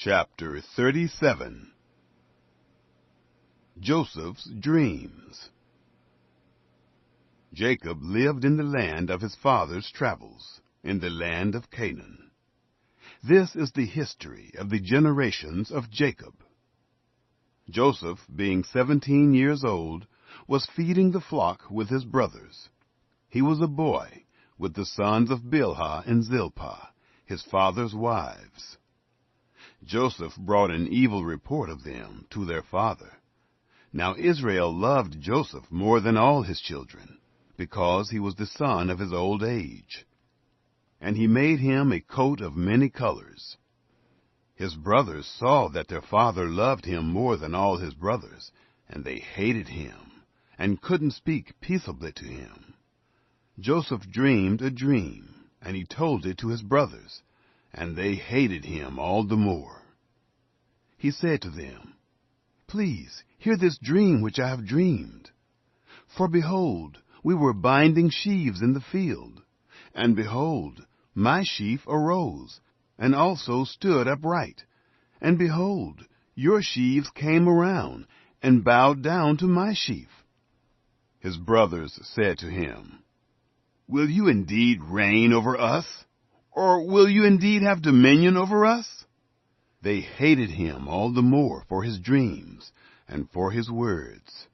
Chapter 37. Joseph's Dreams. Jacob lived in the land of his father's travels, in the land of Canaan. This is the history of the generations of Jacob. Joseph, being 17 years old, was feeding the flock with his brothers. He was a boy, with the sons of Bilhah and Zilpah, his father's wives. Joseph brought an evil report of them to their father. Now Israel loved Joseph more than all his children, because he was the son of his old age. And he made him a coat of many colors. His brothers saw that their father loved him more than all his brothers, and they hated him, and couldn't speak peaceably to him. Joseph dreamed a dream, and he told it to his brothers, and they hated him all the more. He said to them, "Please hear this dream which I have dreamed. For behold, we were binding sheaves in the field, and behold, my sheaf arose, and also stood upright. And behold, your sheaves came around, and bowed down to my sheaf." His brothers said to him, "Will you indeed reign over us? Or will you indeed have dominion over us?" They hated him all the more for his dreams and for his words.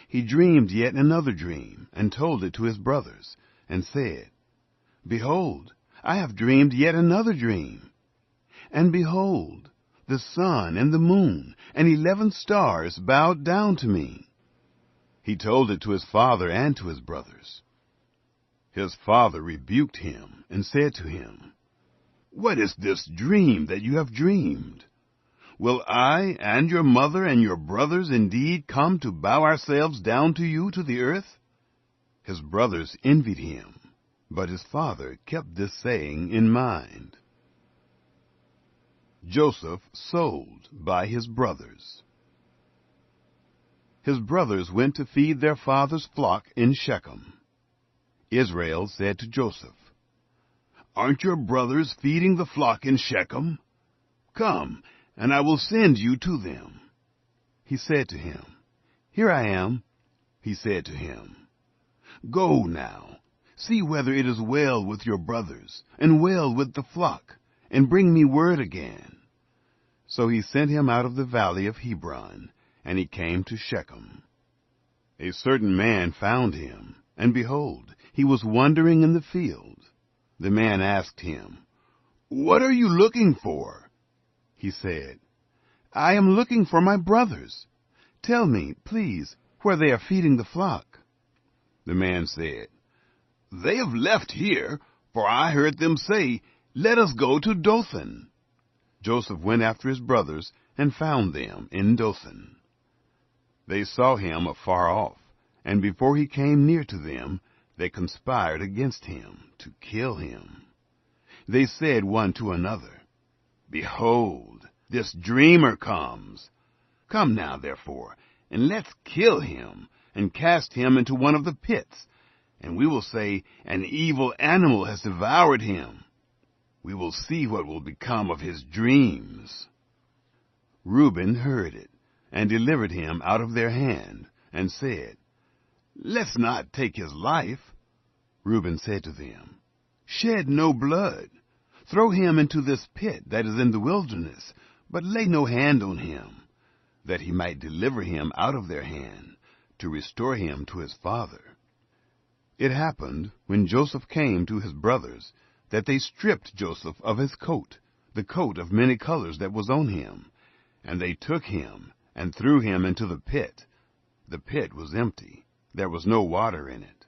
He dreamed yet another dream, and told it to his brothers, and said, "Behold, I have dreamed yet another dream. And behold, the sun and the moon and 11 stars bowed down to me." He told it to his father and to his brothers. His father rebuked him and said to him, "What is this dream that you have dreamed? Will I and your mother and your brothers indeed come to bow ourselves down to you to the earth?" His brothers envied him, but his father kept this saying in mind. Joseph sold by his brothers. His brothers went to feed their father's flock in Shechem. Israel said to Joseph, "Aren't your brothers feeding the flock in Shechem? Come, and I will send you to them." He said to him, "Here I am." He said to him, "Go now, see whether it is well with your brothers, and well with the flock, and bring me word again." So he sent him out of the valley of Hebron, and he came to Shechem. A certain man found him, and behold, he was wandering in the field. The man asked him, "What are you looking for?" He said, "I am looking for my brothers. Tell me, please, where they are feeding the flock." The man said, "They have left here, for I heard them say, 'Let us go to Dothan.'" Joseph went after his brothers and found them in Dothan. They saw him afar off, and before he came near to them, they conspired against him to kill him. They said one to another, "Behold, this dreamer comes. Come now, therefore, and let's kill him, and cast him into one of the pits, and we will say, 'An evil animal has devoured him.' We will see what will become of his dreams." Reuben heard it, and delivered him out of their hand, and said, "Let's not take his life." Reuben said to them, "Shed no blood. Throw him into this pit that is in the wilderness, but lay no hand on him, that he might deliver him out of their hand, to restore him to his father." It happened, when Joseph came to his brothers, that they stripped Joseph of his coat, the coat of many colors that was on him, and they took him and threw him into the pit. The pit was empty. There was no water in it.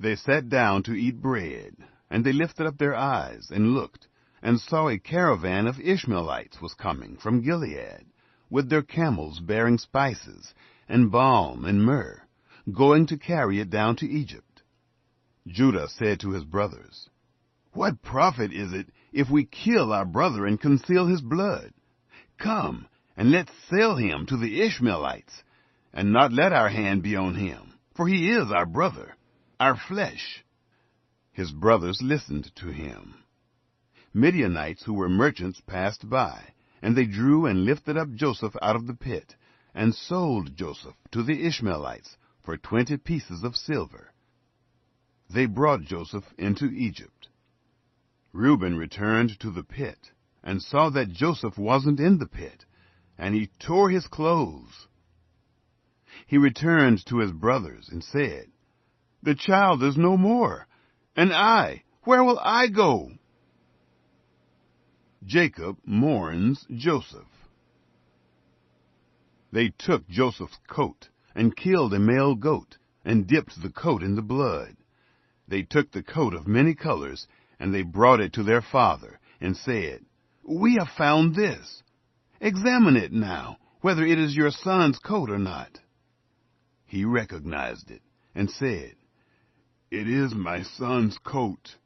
They sat down to eat bread, and they lifted up their eyes and looked, and saw a caravan of Ishmaelites was coming from Gilead, with their camels bearing spices, and balm and myrrh, going to carry it down to Egypt. Judah said to his brothers, "What profit is it if we kill our brother and conceal his blood? Come, and let's sell him to the Ishmaelites, and not let our hand be on him, for he is our brother, our flesh." His brothers listened to him. Midianites who were merchants passed by, and they drew and lifted up Joseph out of the pit, and sold Joseph to the Ishmaelites for 20 pieces of silver. They brought Joseph into Egypt. Reuben returned to the pit, and saw that Joseph wasn't in the pit, and he tore his clothes. He returned to his brothers and said, "The child is no more, and where will I go?" Jacob mourns Joseph. They took Joseph's coat and killed a male goat and dipped the coat in the blood. They took the coat of many colors, and they brought it to their father and said, "We have found this. Examine it now, whether it is your son's coat or not." He recognized it and said, "It is my son's coat.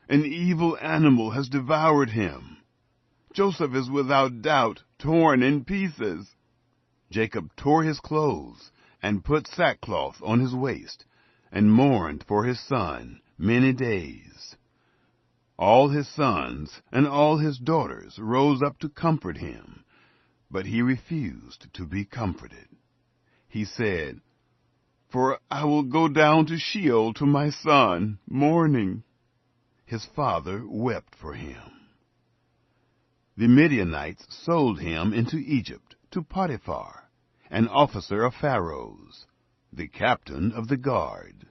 An evil animal has devoured him. Joseph is without doubt torn in pieces." Jacob tore his clothes and put sackcloth on his waist, and mourned for his son many days. All his sons and all his daughters rose up to comfort him, but he refused to be comforted. He said, "For I will go down to Sheol to my son, mourning." His father wept for him. The Midianites sold him into Egypt to Potiphar, an officer of Pharaoh's, the captain of the guard.